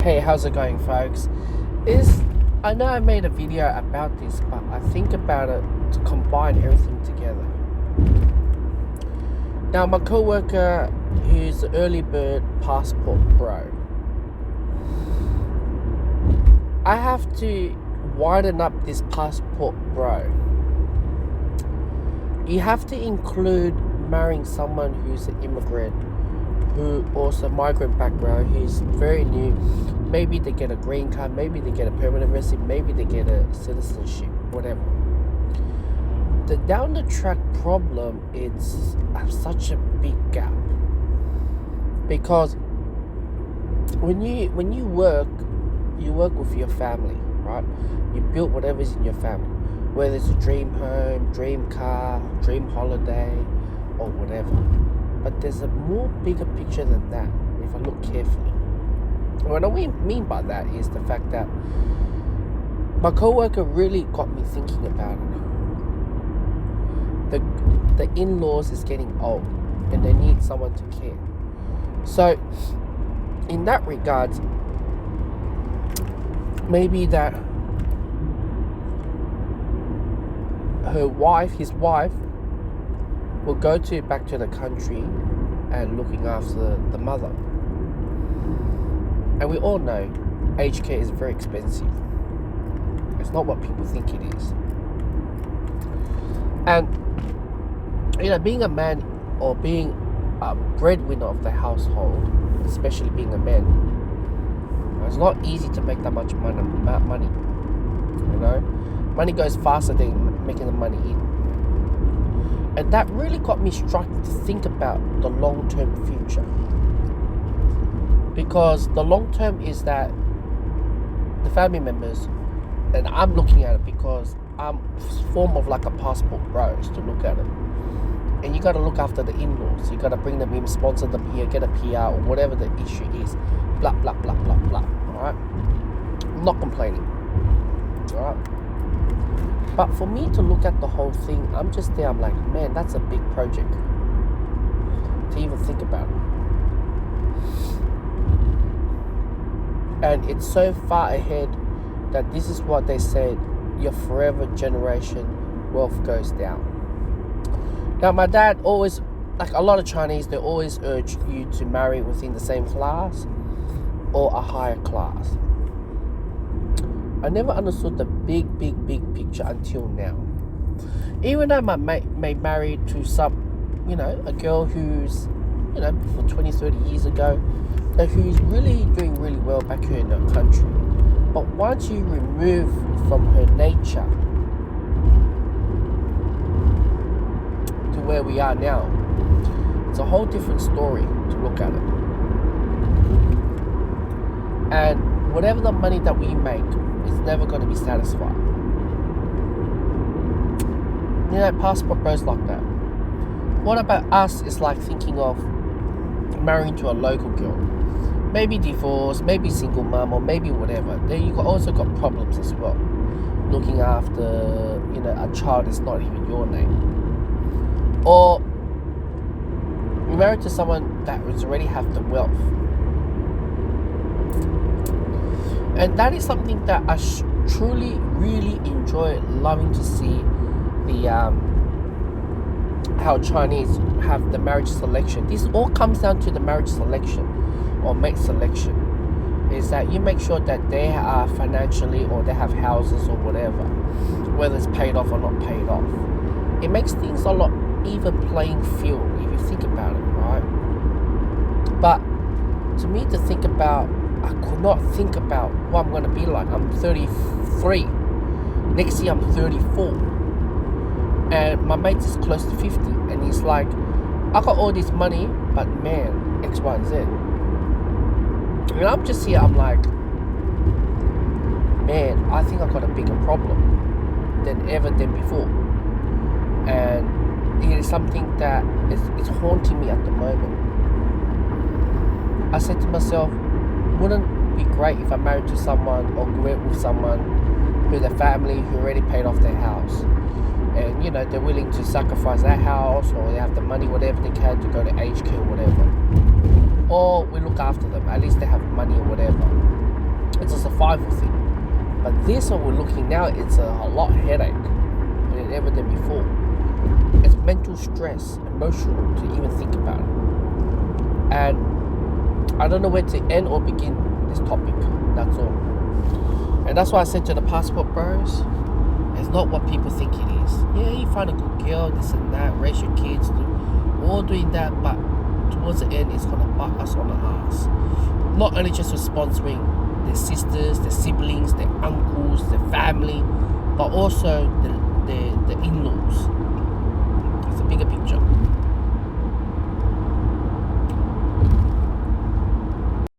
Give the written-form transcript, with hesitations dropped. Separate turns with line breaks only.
Hey, how's it going, folks? Is I know I made a video about this, but I think about it to combine everything together. Now, my coworker, who's the early bird passport bro, I have to widen up this passport bro. You have to include marrying someone who's an immigrant, who also migrant background, who's very new. Maybe they get a green card, maybe they get a permanent resident, maybe they get a citizenship, whatever. The down the track problem is such a big gap, because when you work with your family, right? You build whatever's in your family, whether it's a dream home, dream car, dream holiday, or whatever. But there's a more bigger picture than that if I look carefully. What I mean by that is the fact that my coworker really got me thinking about it. The in-laws is getting old and they need someone to care. So in that regard, maybe that his wife will go back to the country and looking after the mother. And we all know aged care is very expensive. It's not what people think it is. And being a man or being a breadwinner of the household, especially being a man, it's not easy to make that much money. Money goes faster than making the money in. And that really got me struck to think about the long-term future. Because the long-term is that the family members, and I'm looking at it because I'm form of like a passport bros to look at it. And you got to look after the in-laws. You got to bring them in, sponsor them here, get a PR or whatever the issue is. Blah, blah, blah, blah, blah. Alright? I'm not complaining. Alright? But for me to look at the whole thing, I'm just there, I'm like, man, that's a big project to even think about it. And it's so far ahead that this is what they said, your forever generation wealth goes down. Now, my dad always, like a lot of Chinese, they always urge you to marry within the same class or a higher class. I never understood the big picture until now. Even though my mate may married to a girl who's, for 20, 30 years ago, who's really doing really well back here in her country. But once you remove from her nature to where we are now, it's a whole different story to look at it. And whatever the money that we make, it's never going to be satisfied. Passport bros like that. What about us is like thinking of marrying to a local girl? Maybe divorced, maybe single mom, or maybe whatever. Then you also got problems as well. Looking after, a child is not even your name. Or you're married to someone that already have the wealth. And that is something that I truly, really enjoy loving to see how Chinese have the marriage selection. This all comes down to the marriage selection or mate selection. Is that you make sure that they are financially, or they have houses or whatever, whether it's paid off or not paid off. It makes things a lot even playing field if you think about it, right? But to me, to think about, I could not think about what I'm going to be like. I'm 33. Next year I'm 34. And my mate is close to 50. And he's like, I got all this money, but man, X, Y, and Z. And I'm just here, I'm like, man, I think I got a bigger problem than before. And it is something that is haunting me at the moment. I said to myself, wouldn't it be great if I married to someone or grew up with someone who their family who already paid off their house, and they're willing to sacrifice their house, or they have the money, whatever they can, to go to aged care, whatever. or we look after them. At least they have money or whatever. survival thing. But this what we're looking now, it's a lot headache than ever than before. It's mental stress, emotional to even think about it. And I don't know where to end or begin this topic. That's all. And that's why I said to the passport bros, it's not what people think it is. Yeah, you find a good girl, this and that, raise your kids, we're all doing that, but towards the end, it's gonna butt us on the ass. Not only just for sponsoring their sisters, their siblings, their uncles, their family, but also the